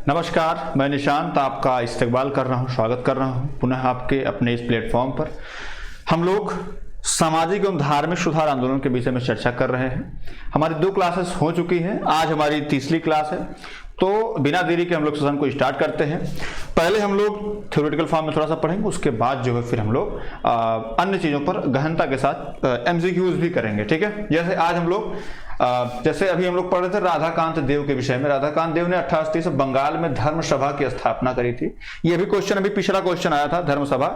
नमस्कार, मैं निशांत आपका इस्तकबाल कर रहा हूं, स्वागत कर रहा हूं पुनः आपके अपने इस प्लेटफॉर्म पर। हम लोग सामाजिक एवं धार्मिक सुधार आंदोलन के विषय में चर्चा कर रहे हैं। हमारी 2 क्लासेस हो चुकी हैं, आज हमारी तीसरी क्लास है। तो बिना देरी के हम लोग सेशन को स्टार्ट करते हैं। पहले हम लोग थ्योरेटिकल फॉर्म में थोड़ा सा पढ़ेंगे, उसके बाद जो है फिर हम लोग अन्य चीज़ों पर गहनता के साथ एमसीक्यूज भी करेंगे, ठीक है। जैसे आज हम लोग जैसे अभी हम लोग पढ़ रहे थे राधाकांत देव के विषय में। राधाकांत देव ने 1830 से बंगाल में धर्म सभा की स्थापना करी थी। ये भी क्वेश्चन, अभी पिछला क्वेश्चन आया था, धर्म सभा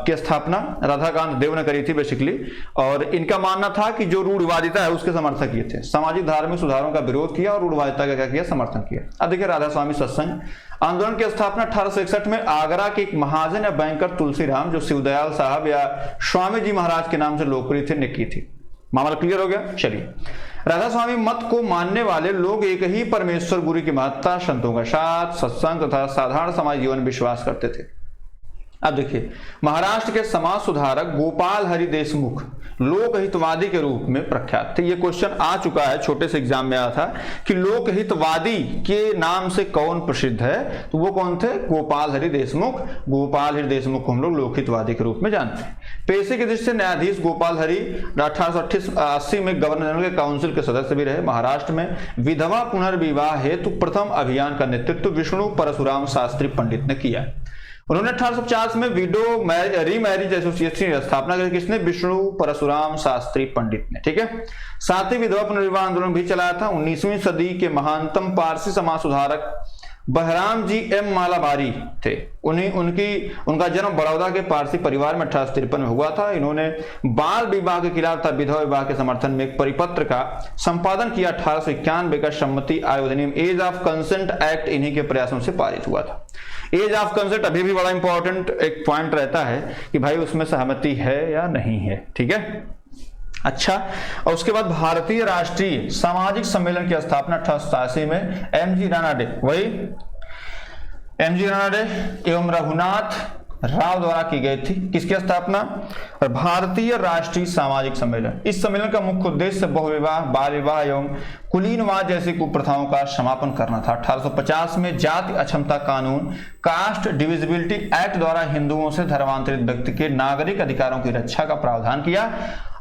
की स्थापना राधाकांत देव ने करी थी बेसिकली। और इनका मानना था कि जो रूढ़वादिता है उसके समर्थक ये थे, सामाजिक धार्मिक सुधारों का विरोध किया और रूढ़वादिता का क्या किया, समर्थन किया। अब देखिए राधा स्वामी सत्संग आंदोलन की स्थापना 1861 में आगरा के एक महाजन या बैंकर तुलसीराम, जो शिवदयाल साहब या स्वामी जी महाराज के नाम से लोकप्रिय थे, ने की थी। मामला क्लियर हो गया। चलिए, राधा स्वामी मत को मानने वाले लोग एक ही परमेश्वर गुरु की महत्ता, संतों का साथ, सत्संग तथा साधारण समाज जीवन में विश्वास करते थे। अब देखिए, महाराष्ट्र के समाज सुधारक गोपाल हरि देशमुख लोकहितवादी के रूप में प्रख्यात थे। ये क्वेश्चन आ चुका है, छोटे से एग्जाम में आया था कि लोकहितवादी के नाम से कौन प्रसिद्ध है, तो वो कौन थे, गोपाल हरि देशमुख। गोपाल हरि देशमुख को हम लोग लोकहितवादी के रूप में जानते हैं। पेशे की दृष्टि से न्यायाधीश गोपाल हरि 1880 में गवर्नर जनरल के काउंसिल के सदस्य भी रहे। महाराष्ट्र में विधवा पुनर्विवाह हेतु प्रथम अभियान का नेतृत्व विष्णु परशुराम शास्त्री पंडित ने किया। उन्होंने 1850 में विडो रीमैरिज एसोसिएशन की स्थापना की। किसने, विष्णु परशुराम शास्त्री पंडित ने, ठीक है। साथ ही विधवा पुनर्विवाह आंदोलन भी चलाया था। 19वीं सदी के महानतम पारसी समाज सुधारक बहराम जी एम मालाबारी थे। उनका जन्म बड़ौदा के पारसी परिवार में 1853 में हुआ था। इन्होंने बाल विवाह के खिलाफ तथा विधवा विवाह के समर्थन में एक परिपत्र का संपादन किया। 1891 का सम्मति आयोग अधिनियम एज ऑफ कंसेंट एक्ट इन्हीं के प्रयासों से पारित हुआ था। एज ऑफ कंसेंट अभी भी बड़ा इंपॉर्टेंट एक पॉइंट रहता है कि भाई उसमें सहमति है या नहीं है, ठीक है। अच्छा, और उसके बाद भारतीय राष्ट्रीय सामाजिक सम्मेलन की स्थापना 1887 में एमजी रानाडे एवं रघुनाथ राव द्वारा की गई थी। किसकी स्थापना, और भारतीय राष्ट्रीय सामाजिक सम्मेलन। इस सम्मेलन का मुख्य उद्देश्य बहुविवाह, बाल विवाह एवं कुलीनवाद जैसी कुप्रथाओं का समापन करना था। 1850 में जाति अक्षमता कानून, कास्ट डिविजिबिलिटी एक्ट द्वारा हिंदुओं से धर्मांतरित व्यक्ति के नागरिक अधिकारों की रक्षा का प्रावधान किया।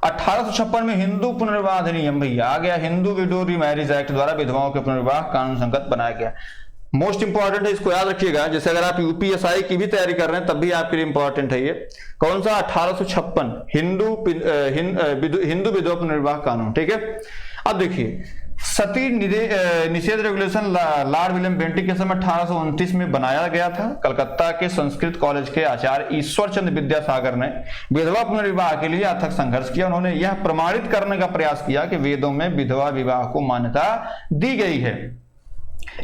1856 में हिंदू पुनर्विवाह अधिनियम भी आ गया। हिंदू विडो रीमैरिज एक्ट द्वारा विधवाओं के पुनर्विवाह कानून संगत बनाया गया। मोस्ट इंपॉर्टेंट है, इसको याद रखिएगा। जैसे अगर आप यूपीएसआई की भी तैयारी कर रहे हैं तब भी आपके लिए इंपॉर्टेंट है ये। कौन सा, 1856 हिंदू विधवा पुनर्विवाह कानून, ठीक है। अब देखिए, सती निषेध रेगुलेशन लॉर्ड विलियम बेंटिक के समय 1829 में बनाया गया था। कलकत्ता के संस्कृत कॉलेज के आचार्य ईश्वर चंद्र विद्यासागर ने विधवा पुनर्विवाह के लिए अथक संघर्ष किया। उन्होंने यह प्रमाणित करने का प्रयास किया कि वेदों में विधवा विवाह को मान्यता दी गई है।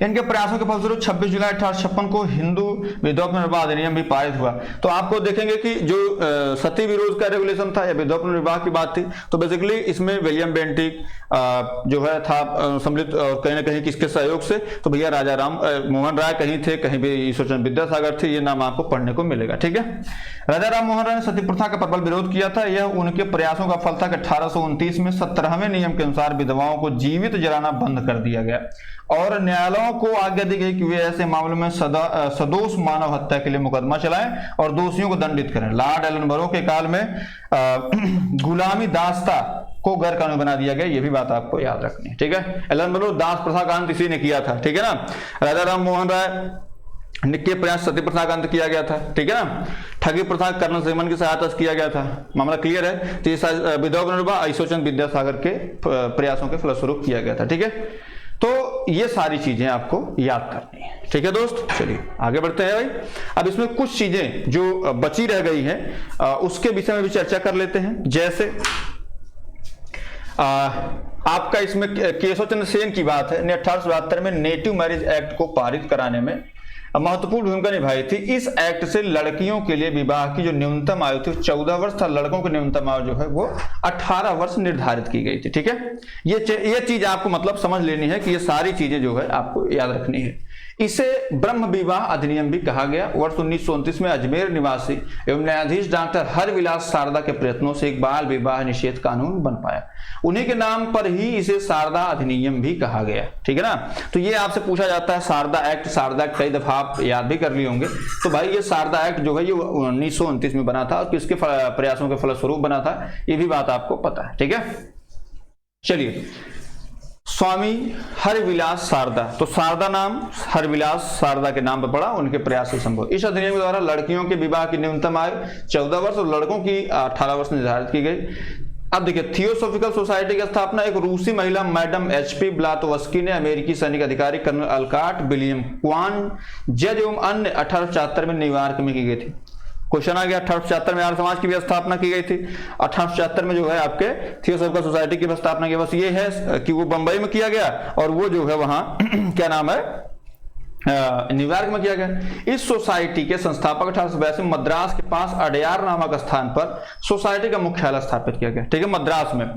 इनके प्रयासों के फलस्वरूप 26 जुलाई 1856 को हिंदू विधवा पुनर्विवाह अधिनियम भी पारित हुआ। तो आपको देखेंगे कि जो सती विरोध का रेगुलेशन था या विधवा पुनर्विवाह की बात थी, तो बेसिकली इसमें विलियम बेंटिक जो है था सम्मिलित, और कहीं ना कहीं किसके सहयोग से, तो भैया राजा राम मोहन राय कहीं थे, कहीं भी ईश्वर चंद्र विद्यासागर थे। ये नाम आपको पढ़ने को मिलेगा, ठीक है। राजा राम मोहन राय ने सती प्रथा का प्रबल विरोध किया था। यह उनके प्रयासों का फल था कि 1829 में 17वें नियम के अनुसार विधवाओं को जीवित जलाना बंद कर दिया गया और न्यायालयों को आज्ञा दी गई कि वे ऐसे मामलों में सदोष मानव हत्या के लिए मुकदमा चलाएं और दोषियों को दंडित करें। लॉर्ड एलनबरो के काल में गुलामी दास्ता को गैर कानूनी बना दिया गया। ये भी बात आपको याद रखनी है, ठीक है। एलनबरो दास प्रथा का अंत इसी ने किया था, ठीक है ना। राजा राम मोहन राय के प्रयास सती प्रथा का अंत किया गया था, ठीक है ना। ठगी प्रथा कर्नल सेमन की सहायता से किया गया था। मामला क्लियर है। तो ये विधवा पुनर्विवाह ईश्वर चंद्र विद्यासागर के प्रयासों के फलस्वरूप किया गया था, ठीक है। तो ये सारी चीजें आपको याद करनी है, ठीक है दोस्त। चलिए आगे बढ़ते हैं भाई। अब इसमें कुछ चीजें जो बची रह गई हैं उसके विषय में भी चर्चा कर लेते हैं। जैसे आपका इसमें केशव चंद्र सेन की बात है, 1872 में नेटिव मैरिज एक्ट को पारित कराने में महत्वपूर्ण भूमिका निभाई थी। इस एक्ट से लड़कियों के लिए विवाह की जो न्यूनतम आयु थी 14 वर्ष था, लड़कों की न्यूनतम आयु जो है वो 18 वर्ष निर्धारित की गई थी, ठीक है। ये चीज आपको मतलब समझ लेनी है कि ये सारी चीजें जो है आपको याद रखनी है। इसे ब्रह्म विवाह अधिनियम भी कहा गया। वर्ष 1929 में अजमेर निवासी एवं न्यायाधीश डॉक्टर हरविलास सारदा के प्रयत्नों से एक बाल विवाह निषेध कानून बन पाया। उन्हीं के नाम पर ही इसे सारदा अधिनियम भी कहा गया। ठीक है ना। तो ये आपसे पूछा जाता है सारदा एक्ट कई दफा आप याद भी कर लिए होंगे। तो भाई ये सारदा एक्ट जो है ये 1929 में बना था और किसके प्रयासों के फलस्वरूप बना था, ये भी बात आपको पता है। ठीक है, चलिए स्वामी हरविलास सारदा, तो सारदा नाम हरविलास सारदा के नाम पर पड़ा, उनके प्रयास से संभव। इस अधिनियम के द्वारा लड़कियों के विवाह की न्यूनतम आयु 14 वर्ष और लड़कों की 18 वर्ष निर्धारित की गई। अब देखिए थियोसॉफिकल सोसाइटी की स्थापना एक रूसी महिला मैडम एचपी ब्लातोवस्की ने अमेरिकी सैनिक अधिकारी कर्नल अल्काट विलियम क्वान जज एवं अन्य 1874 में न्यूयॉर्क में की गई थी। क्वेश्चन आ गया 1874 में आर्य समाज की भी स्थापना की गई थी। 1874 में जो है आपके थियोसॉफिकल सोसाइटी की स्थापना की, बस ये है कि वो बंबई में किया गया और वो जो है वहां क्या नाम है न्यूयॉर्क में किया गया। इस सोसाइटी के संस्थापक 1882 में मद्रास के पास अडयार नामक स्थान पर सोसाइटी का मुख्यालय स्थापित किया गया। ठीक है, मद्रास में,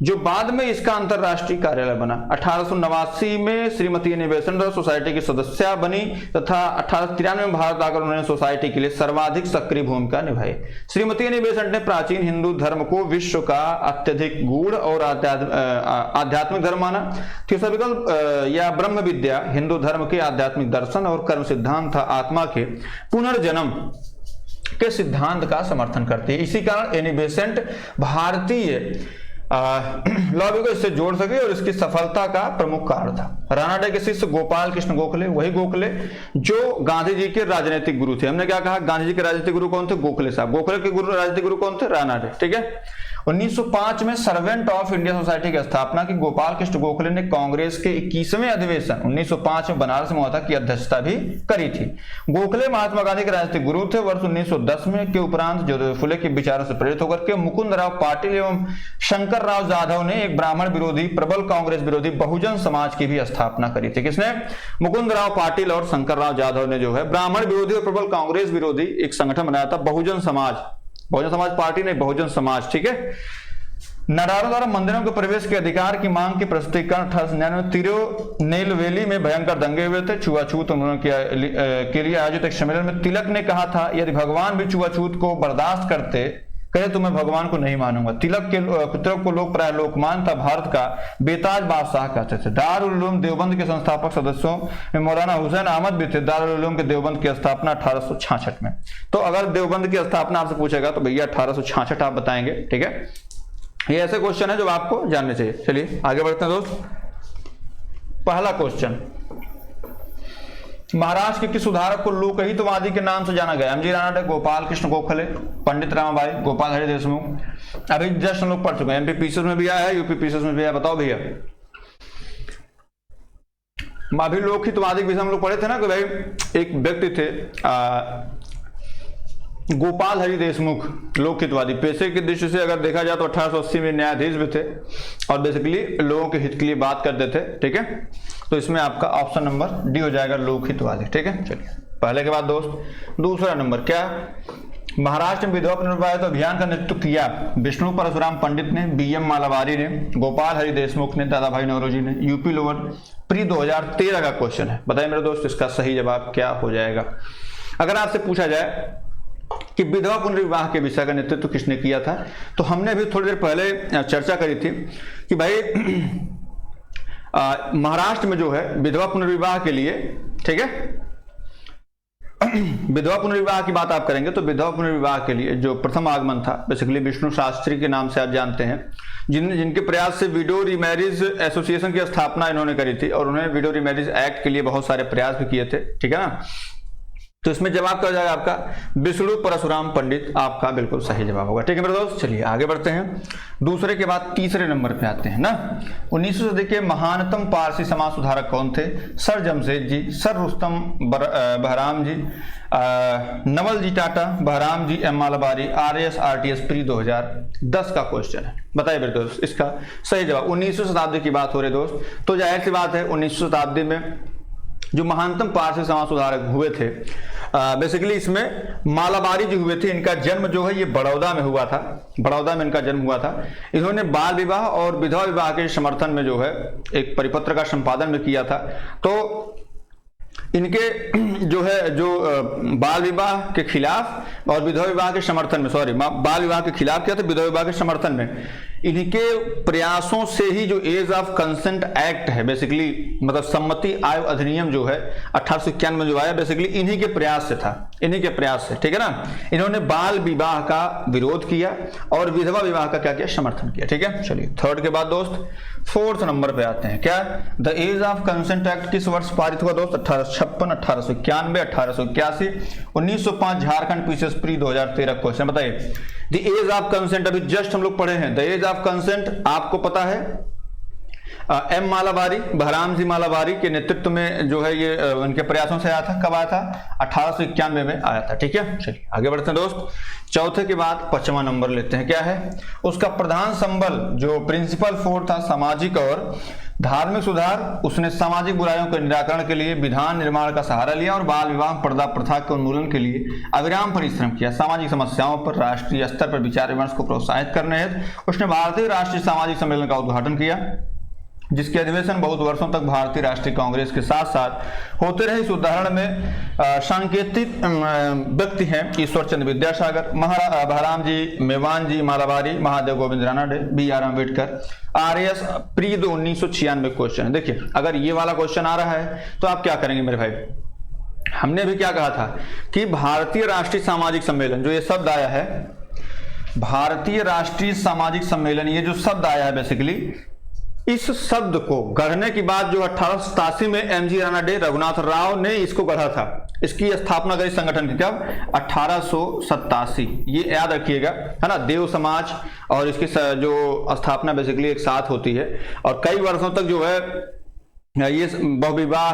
जो बाद में इसका अंतरराष्ट्रीय कार्यालय बना। 1889 में श्रीमती एनी बेसेंट सोसाइटी की सदस्य बनी तथा 1893 में भारत आकर उन्होंने सोसाइटी के लिए सर्वाधिक सक्रिय भूमिका निभाई। श्रीमती एनी बेसेंट ने प्राचीन हिंदू धर्म को विश्व का अत्यधिक गूढ़ और आध्यात्मिक धर्म माना। थियोसॉफिकल या ब्रह्म विद्या हिंदू धर्म के आध्यात्मिक दर्शन और कर्म सिद्धांत था आत्मा के पुनर्जन्म के सिद्धांत का समर्थन करती है। इसी कारण एनी बेसेंट भारतीय लॉबी को इससे जोड़ सके और इसकी सफलता का प्रमुख कारण था। रानाडे के शिष्य गोपाल कृष्ण गोखले, वही गोखले जो गांधी जी के राजनीतिक गुरु थे। हमने क्या कहा, गांधी जी के राजनीतिक गुरु कौन थे? गोखले साहब। गोखले के गुरु राजनीतिक गुरु कौन थे? रानाडे। ठीक है। 1905 में सर्वेंट ऑफ इंडिया सोसाइटी की स्थापना की गोपाल कृष्ण गोखले ने कांग्रेस के 21वें अधिवेशन 1905 में बनारस में हुआ था की अध्यक्षता भी करी थी। गोखले महात्मा गांधी के राजनीतिक गुरु थे। वर्ष 1910 में के उपरांत ज्योतिबा फुले के विचारों से प्रेरित होकर के मुकुंद राव पाटिल एवं शंकर राव जाधव ने एक ब्राह्मण विरोधी प्रबल कांग्रेस विरोधी बहुजन समाज की भी स्थापना करी थी। किसने? मुकुंद राव पाटिल और शंकर राव जाधव ने जो है ब्राह्मण विरोधी और प्रबल कांग्रेस विरोधी एक संगठन बनाया था, बहुजन समाज। बहुजन समाज पार्टी नहीं, बहुजन समाज। ठीक है। नडारों द्वारा मंदिरों के प्रवेश के अधिकार की मांग के प्रस्तुतीकरण 1899 तिरुनेलवेली में भयंकर दंगे हुए थे। छुआछूत उन्होंने के लिए आयोजित एक सम्मेलन में तिलक ने कहा था यदि भगवान भी छुआछूत को बर्दाश्त करते कहे तो मैं भगवान को नहीं मानूंगा। तिलक को लोग प्राय लोकमान था, भारत का बेताज बादशाह कहते थे। दारुल उलूम देवबंद के संस्थापक सदस्यों में मौलाना हुसैन अहमद भी थे। दारुल उलूम के देवबंद की स्थापना 1866 में। तो अगर देवबंद की स्थापना आपसे पूछेगा तो भैया 1866 आप बताएंगे। ठीक है, ये ऐसे क्वेश्चन है जो आपको जानने चाहिए। चलिए आगे बढ़ते हैं दोस्त। पहला क्वेश्चन, महाराष्ट्र के किस सुधारक को लोकहितवादी के नाम से जाना गया? एमजी रानाडे, गोपाल कृष्ण गोखले, पंडित रामाबाई, गोपाल हरि देशमुख। अभी जस्ट हम लोग पढ़ चुके हैं। एमपी पीसीएस में भी आया है, यूपी पीसीएस में भी आया। बताओ भैया, अभी लोकहितवादी के विषय हम लोग पढ़े थे ना कि भाई एक व्यक्ति थे गोपाल हरि देशमुख, लोकहितवादी। पेशे की दृष्टि से अगर देखा जाए तो 1880 में न्यायाधीश भी थे और बेसिकली लोगों के हित के लिए बात करते थे। ठीक है, तो इसमें आपका ऑप्शन नंबर डी हो जाएगा, लोकहितवादी। ठीक है, चलिए पहले के बाद दोस्त दूसरा नंबर क्या? महाराष्ट्र में विधवा पुनर्विवाह अभियान का नेतृत्व किया विष्णु परशुराम पंडित ने, बीएम मालावारी ने, गोपाल हरि देशमुख ने, दादा भाई नौरोजी ने। यूपी लोअर प्री 2013 का क्वेश्चन है। बताइए मेरे दोस्त इसका सही जवाब क्या हो जाएगा? अगर आपसे पूछा जाए कि विधवा पुनर्विवाह के विषय का नेतृत्व किसने किया था, तो हमने अभी थोड़ी देर पहले चर्चा करी थी कि भाई महाराष्ट्र में जो है विधवा पुनर्विवाह के लिए, ठीक है, विधवा पुनर्विवाह की बात आप करेंगे तो विधवा पुनर्विवाह के लिए जो प्रथम आगमन था बेसिकली विष्णु शास्त्री के नाम से आप जानते हैं, जिनके प्रयास से विडो रीमैरिज एसोसिएशन की स्थापना इन्होंने करी थी और उन्होंने विडो रीमैरिज एक्ट के लिए बहुत सारे प्रयास भी किए थे। ठीक है ना, तो इसमें जवाब क्या हो जाएगा आपका? विष्णु परशुराम पंडित आपका बिल्कुल सही जवाब होगा। ठीक है मेरे दोस्त, चलिए आगे बढ़ते हैं। दूसरे के बाद तीसरे नंबर पे आते हैं ना। 19वीं सदी के महानतम पारसी समाज सुधारक कौन थे? सर जमशेद जी, सर रुस्तम बहराम जी, नवल जी टाटा, बहराम जी, M Malabari, RS RTS pre 2010 का क्वेश्चन है। बताइए मेरे दोस्त इसका सही जवाब। 19वीं शताब्दी की बात हो रही दोस्त, तो जाहिर सी बात है 19वीं शताब्दी में जो महानतम पारसी समाज सुधारक हुए थे बेसिकली इसमें मालाबारी जो हुए थे, इनका जन्म जो है ये बड़ौदा में हुआ था। बड़ौदा में इनका जन्म हुआ था। इन्होंने बाल विवाह और विधवा विवाह के समर्थन में जो है एक परिपत्र का संपादन में किया था। तो इनके जो है जो बाल विवाह के खिलाफ और विधवा विवाह के समर्थन में, सॉरी बाल विवाह के खिलाफ क्या था, विधवा विवाह के समर्थन में, इनके प्रयासों से ही जो एज ऑफ कंसेंट एक्ट है बेसिकली, मतलब सम्मति आयु अधिनियम जो है 1891 में जो आया, बेसिकली इन्हीं के प्रयास से था, इन्हीं के प्रयास से, ठीक है ना। इन्होंने बाल विवाह का विरोध किया और विधवा विवाह का क्या किया, समर्थन किया, ठीक है। चलिए थर्ड के बाद दोस्त फोर्थ नंबर पे आते हैं। क्या the age of consent act किस वर्ष पारित हुआ दोस्त? 1856, 1891, 1881, 1905। झारखंड पीसीएस प्री 2013 क्वेश्चन बताइए। द एज ऑफ कंसेंट अभी जस्ट हम लोग पढ़े हैं। द एज ऑफ कंसेंट आपको पता है एम मालाबारी, बहराम जी मालाबारी के नेतृत्व में जो है ये उनके प्रयासों से आया था। कब आया था? 1891 में आया था, ठीक है। चलिए आगे बढ़ते हैं दोस्त। चौथे के बाद पांचवा नंबर लेते हैं। क्या है उसका प्रधान संबल, जो प्रिंसिपल फोर था सामाजिक और धार्मिक सुधार, उसने सामाजिक बुराइयों के निराकरण के लिए विधान निर्माण का सहारा लिया और बाल विवाह पर्दा प्रथा के उन्मूलन के लिए अविराम परिश्रम किया। सामाजिक समस्याओं पर राष्ट्रीय स्तर पर विचार विमर्श को प्रोत्साहित करने हेतु उसने भारतीय राष्ट्रीय सामाजिक सम्मेलन का उद्घाटन किया, जिसके अधिवेशन बहुत वर्षों तक भारतीय राष्ट्रीय कांग्रेस के साथ साथ होते रहे। इस उदाहरण में सांकेतिक व्यक्ति हैं Ishwar Chandra Vidyasagar, Behram ji, Mewan ji Malabari, Mahadev Govind Ranade, B R. Ambedkar. RAS pre 1996 question है। देखिए अगर ये वाला क्वेश्चन आ रहा है तो आप क्या करेंगे मेरे भाई? हमने भी क्या कहा था कि भारतीय राष्ट्रीय सामाजिक सम्मेलन, जो ये शब्द आया है भारतीय राष्ट्रीय सामाजिक सम्मेलन, ये जो शब्द आया है बेसिकली, इस शब्द को गढ़ने की बात जो 1887 में MG रानाडे, रघुनाथ राव ने इसको गढ़ा था। इसकी स्थापना करी संगठन की कब? 1887। ये याद रखिएगा, है ना। देव समाज और इसकी जो स्थापना बेसिकली एक साथ होती है और कई वर्षों तक जो है ये बहुविवाह,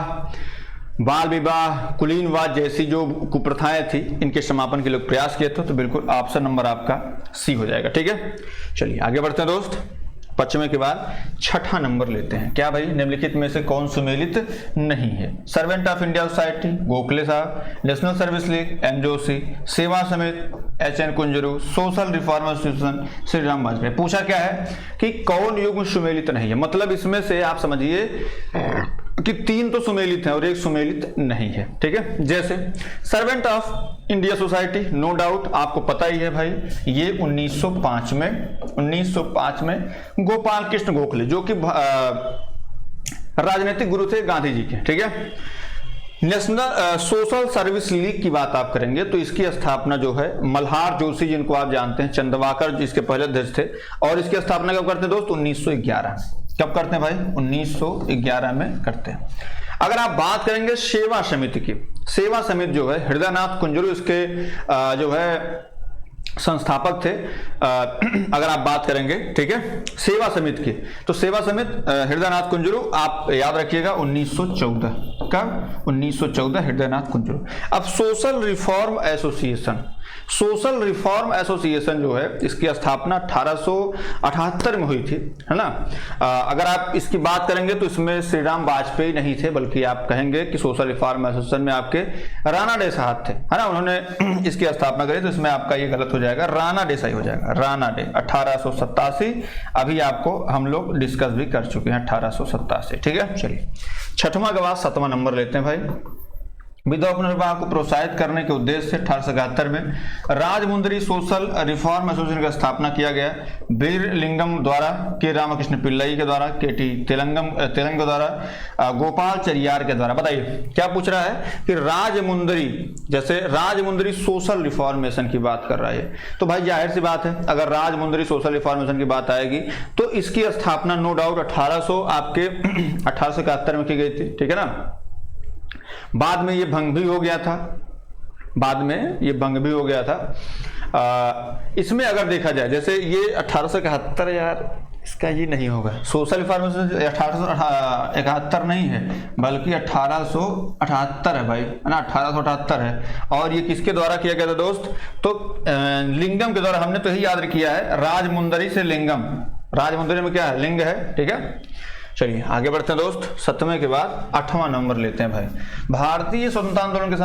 बाल विवाह, कुलीनवाद जैसी जो कुप्रथाएं थी, इनके समापन के लिए प्रयास किए थे। तो बिल्कुल ऑप्शन नंबर आपका सी हो जाएगा, ठीक है। चलिए आगे बढ़ते हैं दोस्त। पश्चिमी के बाद छठा नंबर लेते हैं। क्या भाई? निम्नलिखित में से कौन सुमेलित नहीं है? Servant of India society Gokhale sahab, national service league M Joshi, Seva Samiti HN Kunzru, social reform association Shri Ram Vajpayee. पूछा क्या है कि कौन युग्म सुमेलित नहीं है? मतलब इसमें से आप समझिए कि 3 तो सुमेलित हैं और 1 सुमेलित नहीं है, ठीक है। जैसे servant of India society, no doubt आपको पता ही है भाई, ये 1905 में गोपाल कृष्ण गोखले, जो कि राजनीतिक गुरु थे गांधी जी के, ठीक है। नेशनल सोशल सर्विस लीग की बात आप करेंगे तो इसकी स्थापना जो है मल्हार जोशी, जिनको आप जानते हैं, चंदवाकर जिसके पहले अध्यक्ष थे, और इसकी स्थापना कब करते हैं दोस्त? 1911। कब करते हैं भाई? 1911 में करते हैं। अगर आप बात करेंगे सेवा समिति की, सेवा समिति जो है हृदयनाथ कुंजरू इसके जो है संस्थापक थे। अगर आप बात करेंगे, ठीक है, सेवा समिति की, तो सेवा समिति हृदयनाथ कुंजरू आप याद रखिएगा 1914। कब? 1914 हृदयनाथ कुंजरू। अब social reform association, social reform association जो है इसकी स्थापना 1878 में हुई थी, है ना। अगर आप इसकी बात करेंगे तो इसमें श्री राम वाजपेयी नहीं थे, बल्कि आप कहेंगे कि सोशल रिफॉर्म एसोसिएशन में आपके रानाडे साहब थे, है ना। उन्होंने इसकी स्थापना करी, तो इसमें आपका ये गलत हो जाएगा, रानाडे सही हो जाएगा। रानाडे 1887 अभी आपको हम लोग डिस्कस भी कर चुके हैं, 1887, ठीक है। चलिए छठवां के बाद सातवां नंबर लेते हैं भाई। विधवा पुनर्विवाह को प्रोत्साहित करने के उद्देश्य से 1871 में राजमुंदरी सोशल रिफॉर्म एसोसिएशन का स्थापना किया गया। वीर लिंगम द्वारा, के रामकृष्ण पिल्लई के द्वारा, KT तेलंग के द्वारा, गोपाल चरियार के द्वारा। बताइए क्या पूछ रहा है कि राजमुंदरी, जैसे राजमुंदरी सोशल रिफॉर्मेशन की बात कर रहा है, तो भाई जाहिर सी बात है अगर राजमुंदरी सोशल रिफॉर्मेशन की बात आएगी तो इसकी स्थापना नो डाउट 1871 में की गई थी, ठीक है ना। बाद में ये भंग भी हो गया था, बाद में ये भंग भी हो गया था। इसमें अगर देखा जाए, जैसे ये 1871, यार इसका ये नहीं होगा, सोशल रिफॉर्मेशन 1871 नहीं है बल्कि 1878 है भाई, है ना, 1878 है। और ये किसके द्वारा किया गया था दोस्त? तो लिंगम के द्वारा। हमने तो यही याद किया है, राजमुंदरी से लिंगम, राजमुंदरी में क्या है? लिंग है, ठीक है। चलिए आगे बढ़ते हैं दोस्त। 7वें के बाद 8वां नंबर लेते हैं भाई। भारतीय स्वतंत्रता आंदोलन के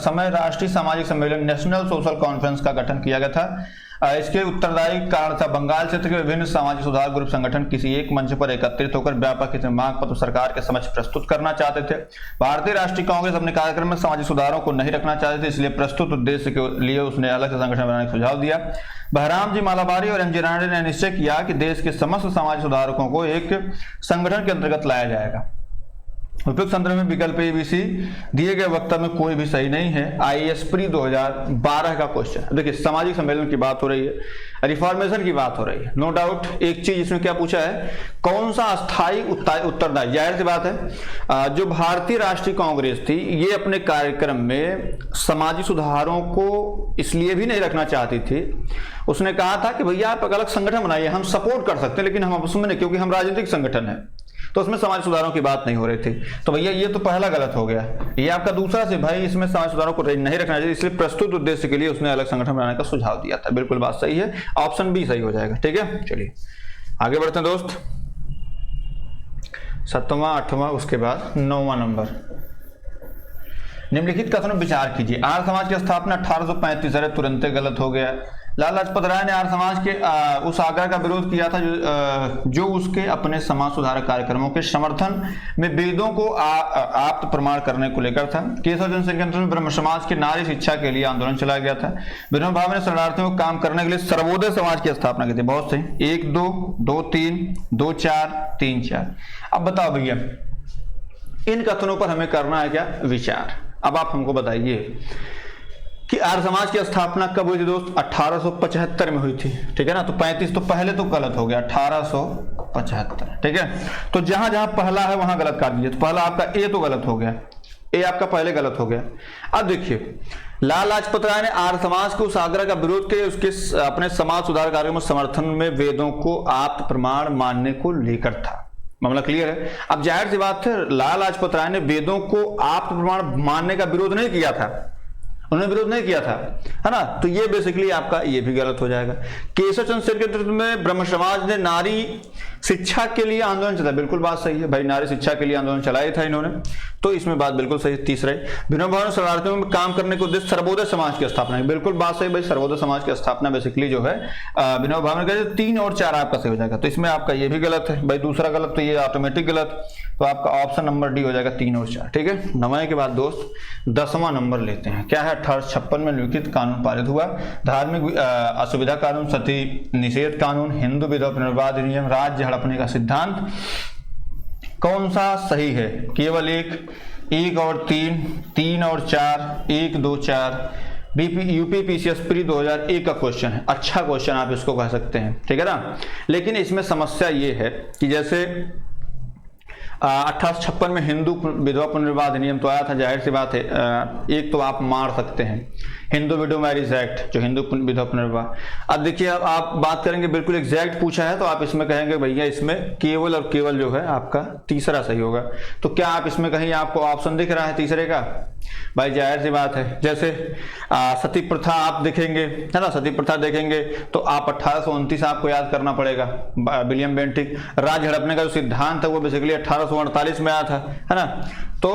समय राष्ट्रीय सामाजिक सम्मेलन नेशनल सोशल कॉन्फ्रेंस का गठन किया गया था। इसके उत्तरदायी कारण था बंगाल क्षेत्र के विभिन्न सामाजिक सुधार ग्रुप संगठन किसी एक मंच पर एकत्रित होकर व्यापक हित में मांग पत्र सरकार के समक्ष प्रस्तुत करना चाहते थे। भारतीय राष्ट्रीय कांग्रेस अपने कार्यक्रम में सामाजिक सुधारों को नहीं रखना चाहते थे, इसलिए प्रस्तुत उद्देश्य के लिए उसने अलग से संगठन बनाने का सुझाव दिया। बहराम जी मालाबारी और एम.जी. रानडे ने निश्चय किया कि देश के समस्त सामाजिक सुधारकों को एक संगठन के अंतर्गत लाया जाएगा। उपयुक्त संदर्भ में विकल्प एबीसी दिए गए वक्तव्य में कोई भी सही नहीं है। आईएएस प्री 2012 का क्वेश्चन। देखिए सामाजिक सम्मेलन की बात हो रही है, रिफॉर्मेशन की बात हो रही है, नो डाउट। एक चीज इसमें क्या पूछा है, कौन सा अस्थायी उत्तरदायी। जाहिर सी बात है जो भारतीय राष्ट्रीय कांग्रेस थी ये अपने कार्यक्रम में सामाजिक सुधारों को इसलिए भी नहीं रखना चाहती थी, उसने कहा था कि भैया आप अलग संगठन बनाइए, हम सपोर्ट कर सकते हैं लेकिन हम उसमें नहीं, क्योंकि हम राजनीतिक संगठन है तो उसमें समाज सुधारों की बात नहीं हो रही थी। तो भैया ये तो पहला गलत हो गया। ये आपका दूसरा से भाई इसमें समाज सुधारों को नहीं रखना चाहिए, इसलिए प्रस्तुत उद्देश्य के लिए उसने अलग संगठन बनाने का सुझाव दिया था। बिल्कुल बात सही है, ऑप्शन बी सही हो जाएगा। ठीक है, चलिए आगे बढ़ते हैं दोस्त। 7वां 8वां उसके बाद 9वां नंबर। निम्नलिखित कथनों पर विचार कीजिए। आर्य समाज की स्थापना 1835। अरे तुरंत गलत हो गया। लाला लाजपत राय ने आर्य समाज के उस आग्रह का विरोध किया था जो उसके अपने समाज सुधारक कार्यक्रमों के समर्थन में वेदों को आप्त प्रमाण करने को लेकर था। केशव चंद्र सेन के अंतर्गत में ब्रह्म समाज के नारी शिक्षा के लिए आंदोलन चलाया गया था। विनोबा भावे ने शरणार्थियों को काम करने के लिए सर्वोदय समाज की स्थापना की थी। बहुत सही। 1 2 2 3 2 4 3 4। अब बताओ भैया इन कथनों पर हमें करना है क्या विचार। अब आप हमको बताइए कि आर्य समाज की स्थापना कब हुई थी दोस्त? 1875 में हुई थी। ठीक है ना, तो 35 तो पहले तो गलत हो गया, 1875। ठीक है, तो जहां जहां पहला है वहां गलत कर दीजिए। तो पहला आपका ए तो गलत हो गया, ए आपका पहले गलत हो गया। अब देखिए लाला लाजपत राय ने आर्य समाज को उस आग्रह का विरोध किया, उसके अपने समाज सुधार कार्यों में समर्थन में वेदों को आप्त प्रमाण मानने को लेकर था। मामला क्लियर है। अब जाहिर सी बात है लाला लाजपत राय ने वेदों को आप्त प्रमाण मानने का विरोध नहीं किया था, उन्होंने विरोध नहीं किया था, है ना। तो ये बेसिकली आपका ये भी गलत हो जाएगा। केशव चंद्र सेन के नेतृत्व में ब्रह्म समाज ने नारी शिक्षा के लिए आंदोलन चलाया। बिल्कुल बात सही है भाई, नारी शिक्षा के लिए आंदोलन चलाया था इन्होंने, तो इसमें बात बिल्कुल सही। तीसरा विनोबा भावे ने शरणार्थियों में काम करने के उद्देश्य सर्वोदय समाज की स्थापना। बिल्कुल बात सही भाई, सर्वोदय समाज की स्थापना बेसिकली जो है विनोबा भावे ने कहा। 3 और 4 आपका सही हो जाएगा। तो इसमें आपका ये भी गलत है भाई, दूसरा गलत तो ये ऑटोमेटिक गलत, तो आपका ऑप्शन नंबर डी हो जाएगा 3 और 4। ठीक है, 9वें के बाद दोस्त 10वां नंबर लेते हैं। क्या है? 1856 में निम्नलिखित कानून पारित हुआ। धार्मिक असुविधा कानून, सती निषेध कानून, हिंदू विधवा पुनर्विवाह अधिनियम, राज्य हड़पने का सिद्धांत। कौन सा सही है? केवल 1 और 3, 3 और 4, 1 2 4। यूपी पीसीएस प्री 2001 का क्वेश्चन है। अच्छा क्वेश्चन आप इसको कह सकते हैं, ठीक है ना। लेकिन इसमें समस्या ये है कि जैसे 1856 में हिंदू विधवा पुनर्विवाह अधिनियम तो आया था, जाहिर सी बात है एक तो आप मार सकते हैं हिंदू विडो मैरिज एक्ट, जो हिंदू विधवा पुनर्विवाह। अब देखिए अब आप बात करेंगे बिल्कुल एग्जैक्ट पूछा है तो आप इसमें कहेंगे भैया इसमें केवल और केवल जो है आपका तीसरा सही होगा। तो क्या आप इसमें कहीं आपको ऑप्शन दिख रहा है तीसरे का? भाई जाहिर सी बात है, जैसे सती प्रथा आप देखेंगे, है ना, सती प्रथा देखेंगे तो आप 1829 आपको याद करना पड़ेगा, विलियम बेंटिक। राज्य हड़पने का जो सिद्धांत है वो बेसिकली 1848 में आया था, है ना। तो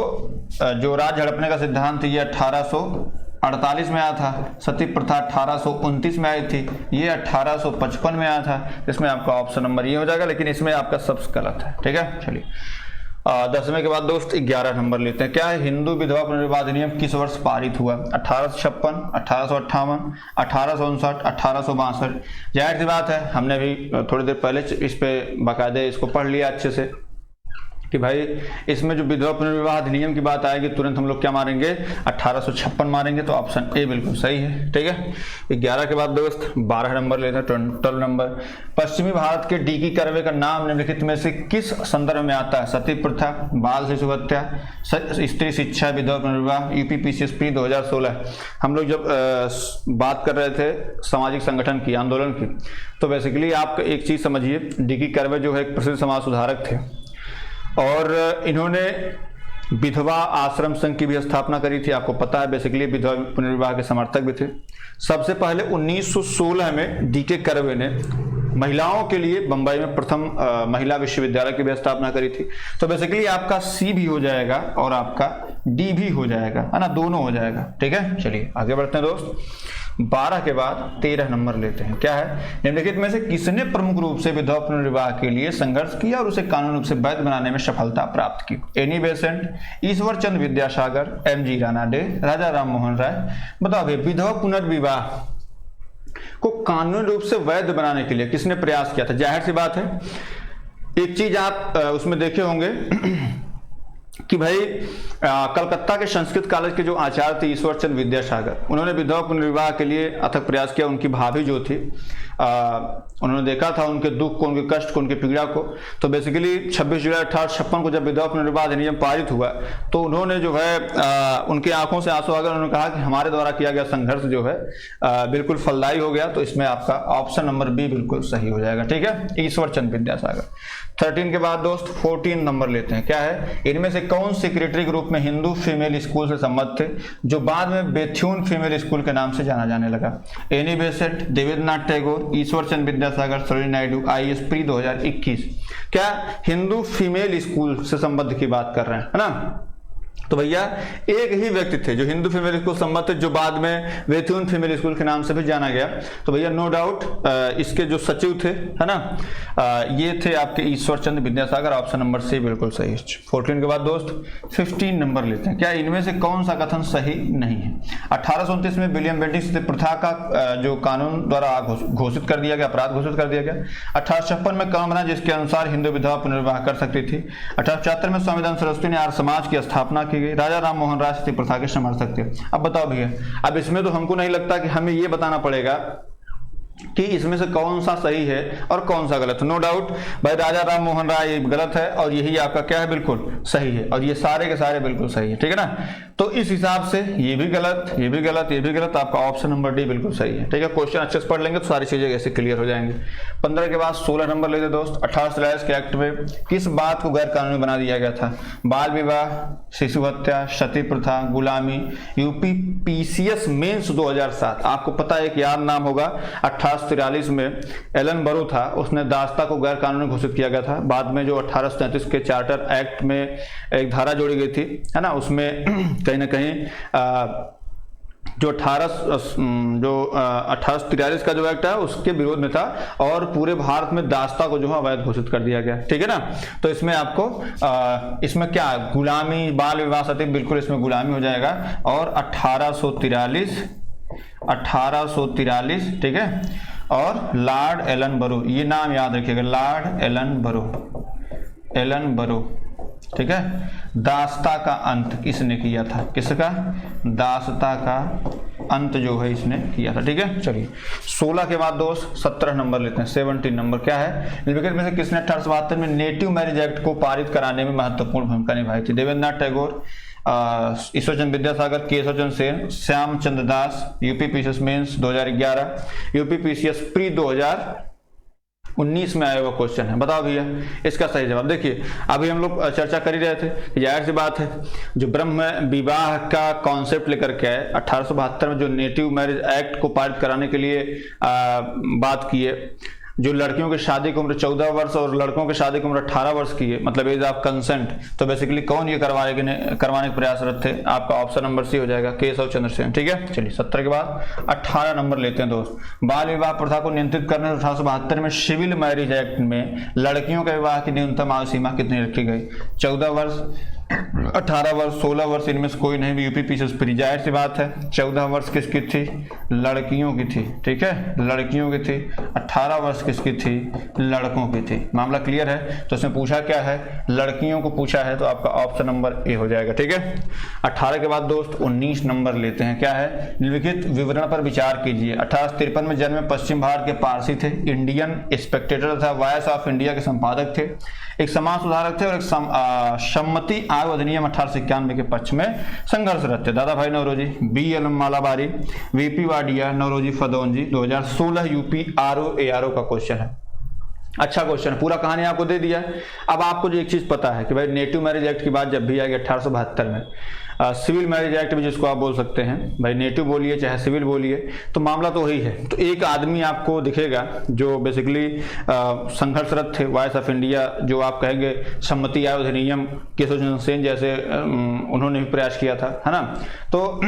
जो राज्य हड़पने का सिद्धांत ये 1848 में आया था। सती प्रथा 1829 में आई थी, ये 1855 में आया था। इसमें आपका ऑप्शन नंबर ये हो जाएगा, लेकिन इसमें आपका सब गलत है। ठीक है, चलिए 10वें के बाद दोस्त 11 नंबर लेते हैं। क्या है? हिंदू विधवा पुनर्विवाह अधिनियम किस वर्ष पारित हुआ? 1856, 1858, 1859, 1862। जाहिर सी बात है हमने भी थोड़ी देर पहले इस पे बाकायदे इसको पढ़ लिया अच्छे से कि भाई इसमें जो विधवा पुनर्विवाह अधिनियम की बात आएगी तुरंत हम लोग क्या मारेंगे? 1856 मारेंगे। तो ऑप्शन ए बिल्कुल सही है। ठीक है, 11 के बाद दोस्त 12 नंबर लेते हैं, 12 नंबर। पश्चिमी भारत के डीकी कर्वे का नाम निम्नलिखित में से किस संदर्भ में आता है? सती प्रथा, बाल शिशु हत्या, स्त्री शिक्षा, विधवा पुनर्विवाह। UP PCS pre 2016। हम लोग जब बात कर रहे थे सामाजिक संगठन की, आंदोलन की, तो बेसिकली आप एक चीज समझिए, डीकी कर्वे जो है एक प्रसिद्ध समाज सुधारक थे और इन्होंने विधवा आश्रम संघ की भी स्थापना करी थी। आपको पता है बेसिकली विधवा पुनर्विवाह के समर्थक भी थे। सबसे पहले 1916 में डीके कर्वे ने महिलाओं के लिए बंबई में प्रथम महिला विश्वविद्यालय की भी स्थापना करी थी। तो बेसिकली आपका सी भी हो जाएगा और आपका डी भी हो जाएगा, है ना, दोनों हो जाएगा। ठीक है, चलिए आगे बढ़ते हैं दोस्त। 12 के बाद 13 नंबर लेते हैं। क्या है? निम्नलिखित में से किसने प्रमुख रूप से विधवा पुनर्विवाह के लिए संघर्ष किया और उसे कानूनी रूप से वैध बनाने में सफलता प्राप्त की? एनी बेसेंट, ईश्वर चंद्र विद्यासागर, एमजी रानाडे, राजा राम मोहन राय। बताओ भाई, विधवा पुनर्विवाह को कानूनी रूप से वैध बनाने के लिए किसने प्रयास किया था? जाहिर सी बात है, एक चीज आप उसमें देखे होंगे कि भाई कलकत्ता के संस्कृत कॉलेज के जो आचार्य थे ईश्वर चंद्र विद्यासागर, उन्होंने विधवा पुनर्विवाह के लिए अथक प्रयास किया। उनकी भाभी जो थी उन्होंने देखा था उनके दुख को, उनके कष्ट को, उनकी पीड़ा को। तो बेसिकली 26 जुलाई 1856 को जब विधवा पुनर्विवाह अधिनियम पारित हुआ तो उन्होंने जो है उनकी आंखों से आंसू आ गए। उन्होंने कहा कि हमारे द्वारा किया गया संघर्ष जो है बिल्कुल फलदायी हो गया। तो इसमें आपका ऑप्शन नंबर बी बिल्कुल सही हो जाएगा। ठीक है, ईश्वर चंद्र विद्यासागर। 13 के बाद दोस्त 14 नंबर लेते हैं। क्या है? इनमें से कौन सेक्रेटरी के रूप में हिंदू फीमेल स्कूल से संबद्ध थे जो बाद में बेथ्यून फीमेल स्कूल के नाम से जाना जाने लगा? Annie Besant, Debendranath Tagore, Ishwar Chandra Vidyasagar, Sarojini Naidu, IAS pre 2021। क्या हिंदू फीमेल स्कूल से संबद्ध की बात कर रहे हैं, है ना? तो भैया एक ही व्यक्ति थे जो हिंदू फीमेल स्कूल संबद्ध थे, जो बाद में वेथ्यून फीमेल स्कूल के नाम से भी जाना गया। तो भैया नो डाउट इसके जो सचिव थे, है ना, ये थे आपके ईश्वर Chandra Vidyasagar. Option number C बिल्कुल सही। 14 के बाद दोस्त 15 नंबर लेते हैं। क्या इनमें से कौन सा कथन सही नहीं है? 1829 में विलियम बेंटिक सती प्रथा का जो कानून द्वारा घोषित कर दिया गया, अपराध घोषित कर दिया गया। 1856 में कानून बना जिसके अनुसार हिंदू विधवा पुनर्विवाह कर सकती थी। 1874 में स्वामी दयानंद सरस्वती ने आर्य समाज की स्थापना की गई। राजा राम मोहन राय सती प्रथा के समर्थक थे। अब बताओ भैया, अब इसमें तो हमको नहीं लगता कि हमें ये बताना पड़ेगा कि इसमें से कौन सा सही है और कौन सा गलत है। नो डाउट भाई राजा राम मोहन राय गलत है और यही आपका क्या है, बिल्कुल सही है। और ये सारे के सारे बिल्कुल सही है। ठीक है ना? तो इस हिसाब से ये भी गलत, ये भी गलत, ये भी गलत। आपका ऑप्शन नंबर डी बिल्कुल सही है। ठीक है, क्वेश्चन अच्छे से पढ़ लेंगे तो सारी चीजें ऐसे क्लियर हो जाएंगे। 15 के बाद 16 नंबर लेते दोस्त। 1843 के एक्ट में किस बात को गैर कानूनी बना दिया गया था? बाल विवाह, शिशु हत्या, सती प्रथा, गुलामी। यूपी पीसीएस मेंस 2007, आपको पता है, एक याद नाम होगा। 1843 में एलन बरो था, उसने दास्ता को गैर कानूनी घोषित किया गया था। बाद में जो 1833 के चार्टर एक्ट में एक धारा जोड़ी गई थी, है ना, उसमें कहीं ना कहीं जो 1843 का जो एक्ट है उसके विरोध में था और पूरे भारत में दास्ता को जो है अवैध घोषित कर दिया गया। ठीक है ना? तो इसमें आपको इसमें क्या, गुलामी, बाल विवाह, सती, बिल्कुल इसमें गुलामी हो जाएगा। और 1843, ठीक है। और लॉर्ड एलन बरो, ये नाम याद रखिएगा, लॉर्ड एलन बरो, ठीक है। दास्ता का अंत इसने किया था, किसका? दास्ता का अंत जो है इसने किया था। ठीक है, चलिए 16 के बाद दोस्त 17 नंबर लेते हैं। 17 नंबर क्या है? निम्नलिखित में से किसने 1872 में नेटिव मैरिज एक्ट को पारित कराने में महत्वपूर्ण भूमिका निभाई थी? Debendranath Tagore, Ishwar Chandra Vidyasagar, Keshab Chandra Sen, Shyam Chandra Das. UP PCS mains 2011, UP PCS pre 2019 में आया हुआ क्वेश्चन है। बताओ भैया इसका सही जवाब। देखिए अभी हम लोग चर्चा कर ही रहे थे, जाहिर सी बात है जो ब्रह्म विवाह का कॉन्सेप्ट लेकर के आए 1872 में, जो नेटिव मैरिज एक्ट को पारित कराने के लिए बात की है, जो लड़कियों की शादी की उम्र 14 वर्ष और लड़कों की शादी की उम्र 18 वर्ष की है, मतलब एज ऑफ कंसेंट। तो बेसिकली कौन ये करवाने के प्रयासरत थे? आपका ऑप्शन नंबर सी हो जाएगा, केशव चंद्र सेन। ठीक है, चलिए 17 के बाद 18 नंबर लेते हैं दोस्त। बाल विवाह प्रथा को नियंत्रित करने 1872 में सिविल मैरिज एक्ट में लड़कियों के विवाह की न्यूनतम आयु सीमा कितनी रखी गई? 14 वर्ष, 18 वर्ष, 16 वर्ष, इनमें से कोई नहीं भी। यूपी पीसीएस प्री, जाहिर सी बात है 14 वर्ष किसकी थी? लड़कियों की थी। ठीक है, लड़कियों की थी। 18 वर्ष किसकी थी? लड़कों की थी। मामला क्लियर है? तो इसमें पूछा क्या है? लड़कियों को पूछा है, तो आपका ऑप्शन नंबर ए हो जाएगा। ठीक है, 18 के बाद दोस्त 19 नंबर लेते हैं। क्या है? निम्नलिखित विवरण पर विचार कीजिए। 1853 में जन्मे पश्चिम भारत के पारसी थे, इंडियन स्पेक्टेटर था, वॉइस ऑफ इंडिया के संपादक थे, एक समाज सुधारक थे और एक सम्मति आयोग अधिनियम 1891 के पक्ष में संघर्षरत थे। Dadabhai Naoroji, BL Malabari, VP Wadia, Naoroji Fardunji. 2016 UP RO का क्वेश्चन है। अच्छा क्वेश्चन, पूरा कहानी आपको दे दिया है। अब आपको जो एक चीज पता है कि भाई नेटिव मैरिज एक्ट की बात जब भी आएगी 1872 में, सिविल मैरिज एक्ट भी जिसको आप बोल सकते हैं, भाई नेटिव बोलिए चाहे सिविल बोलिए, तो मामला तो वही है। तो एक आदमी आपको दिखेगा जो बेसिकली संघर्षरत थे, वॉइस ऑफ इंडिया, जो आप कहेंगे सम्मति आयोग अधिनियम, केशव चंद्र सेन जैसे उन्होंने भी प्रयास किया था, है ना। तो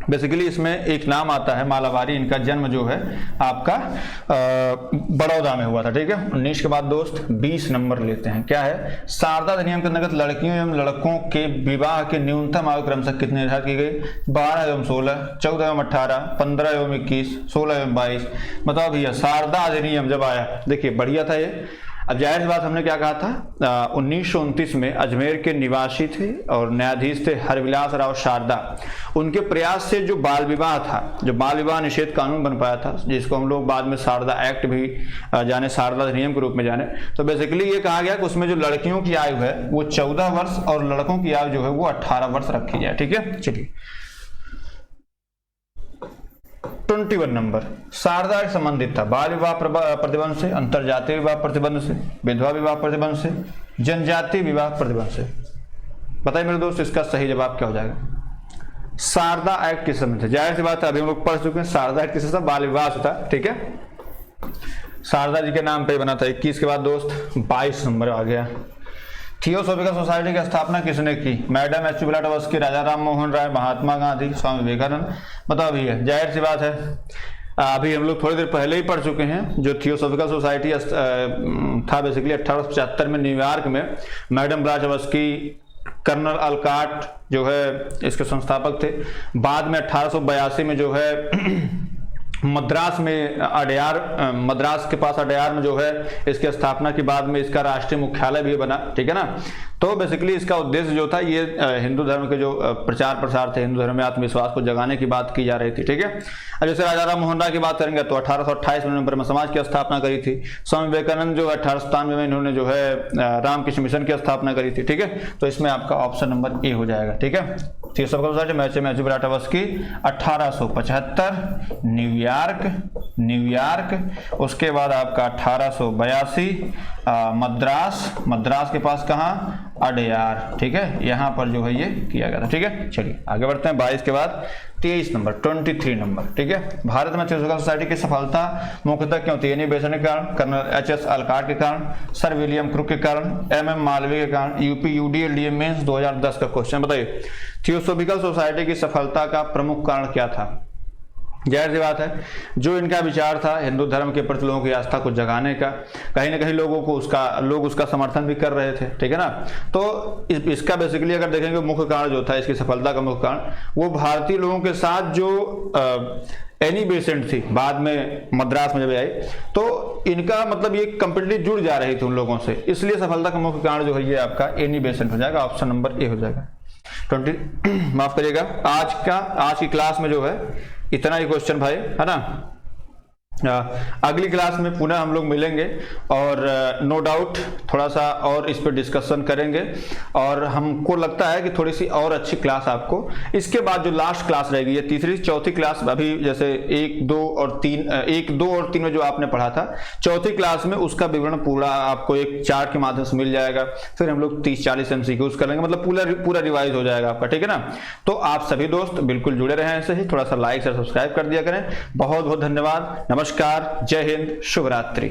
बेसिकली इसमें एक नाम आता है मालाबारी, इनका जन्म जो है आपका बड़ौदा में हुआ था, ठीक है। 19 के बाद दोस्त 20 नंबर लेते हैं, क्या है, शारदा अधिनियम के अंतर्गत लड़कियों एवं लड़कों के विवाह के न्यूनतम आयु क्रमशः कितने निर्धारित की गई, 12 एवं 16, 14 एवं 18, 15 एवं 21, 16 एवं 22। बताओ भैया शारदा अधिनियम जब आया, देखिए बढ़िया था ये। अब जाहिर सी बात, हमने क्या कहा था, 1929 में अजमेर के निवासी थे और न्यायाधीश थे हरविलास राव शारदा। उनके प्रयास से जो बाल विवाह था, जो बाल विवाह निषेध कानून बन पाया था, जिसको हम लोग बाद में शारदा एक्ट भी जाने, शारदा अधिनियम के रूप में जाने, तो बेसिकली ये कहा गया कि उसमें जो लड़कियों की आयु है वो 14 वर्ष और लड़कों की आयु जो है वो 18 वर्ष रखी जाए, ठीक है। चलिए 21 नंबर, शारदा एक्ट संबंधित था बाल विवाह प्रतिबंध से, अंतरजातीय विवाह प्रतिबंध से, विधवा विवाह प्रतिबंध से, जनजातीय विवाह प्रतिबंध से। बताइए मेरे दोस्त इसका सही जवाब क्या हो जाएगा। शारदा एक्ट किस संबंध से, जाहिर सी बात है अभी हम लोग पढ़ चुके हैं, शारदा एक्ट किस था, बाल विवाह से था, ठीक है। शारदा जी के नाम पे बना था। 21 के बाद दोस्त 22 नंबर आ गया, थियोसॉफिकल सोसाइटी की स्थापना किसने की, मैडम एच ब्लाटवस्की, राजा राम मोहन राय, महात्मा गांधी, स्वामी विवेकानंद। बताओ भैया, जाहिर सी बात है अभी हम लोग थोड़ी देर पहले ही पढ़ चुके हैं, जो थियोसॉफिकल सोसाइटी था बेसिकली 1875 में न्यूयॉर्क में मैडम ब्लाटवस्की, कर्नल अलकाट जो है इसके संस्थापक थे। बाद में 1882 में जो है मद्रास में अडयार, मद्रास के पास अडयार में जो है इसकी स्थापना की, बाद में इसका राष्ट्रीय मुख्यालय भी बना, ठीक है ना। तो बेसिकली इसका उद्देश्य जो था ये हिंदू धर्म के जो प्रचार प्रसार थे, हिंदू धर्म में आत्मविश्वास को जगाने की बात की जा रही थी, ठीक है। अब जैसे राजा राम मोहन राय की बात करेंगे तो 1828 में नवंबर में समाज की स्थापना करी थी। स्वामी विवेकानंद जो 1897 में इन्होंने जो है रामकृष्ण मिशन की स्थापना करी थी, ठीक है। तो इसमें आपका ऑप्शन नंबर ए हो जाएगा, ठीक है। थियोसॉफिकल सोसाइटी मैच ब्लाटवस्की 1875 न्यूयॉर्क, उसके बाद आपका 1882 मद्रास के पास कहाँ, अडयार, ठीक है, यहाँ पर जो है ये किया गया था, ठीक है। चलिए आगे बढ़ते हैं। 22 के बाद 23 नंबर, 23 नंबर, ठीक है। भारत में थियोसॉफिकल सोसाइटी की सफलता मुख्यतः क्यों थी, एनी बेसन के कारण, कर्नल एच.एस. अलकाट के कारण, सर विलियम क्रुक के कारण, एम.एम. मालवीय के कारण, यूपी UDLDA मेंस 2010 का क्वेश्चन। बताइए थियोसॉफिकल सोसाइटी की सफलता का प्रमुख कारण क्या था। जाहिर सी बात है जो इनका विचार था हिंदू धर्म के प्रति लोगों की आस्था को जगाने का, कहीं ना कहीं लोग उसका समर्थन भी कर रहे थे, ठीक है ना। तो इसका बेसिकली अगर देखेंगे मुख्य कारण जो था इसकी सफलता का मुख्य कारण, वो भारतीय लोगों के साथ जो एनी बेसेंट थी, बाद में मद्रास में जब आई तो इनका मतलब ये कंप्लीटली जुड़ जा रही थी उन लोगों से, इसलिए सफलता का मुख्य कारण जो है ये आपका एनी बेसेंट हो जाएगा, ऑप्शन नंबर ए हो जाएगा। 20 माफ करिएगा, आज की क्लास में जो है इतना ही क्वेश्चन भाई, है ना। अगली क्लास में पुनः हम लोग मिलेंगे और नो डाउट थोड़ा सा और इस पर डिस्कशन करेंगे, और हमको लगता है कि थोड़ी सी और अच्छी क्लास आपको इसके बाद जो लास्ट क्लास रहेगी, ये तीसरी चौथी क्लास, अभी जैसे 1, 2 और 3 में जो आपने पढ़ा था, चौथी क्लास में उसका विवरण पूरा आपको एक चार्ट के माध्यम से मिल जाएगा। फिर हम लोग 30-40 MCQs कर लेंगे, मतलब पूरा रिवाइज हो जाएगा आपका, ठीक है ना। तो आप सभी दोस्त बिल्कुल जुड़े रहें ऐसे ही, थोड़ा सा लाइक और सब्सक्राइब कर दिया करें। बहुत बहुत धन्यवाद, नमस्कार, जय हिंद, शुभ रात्रि।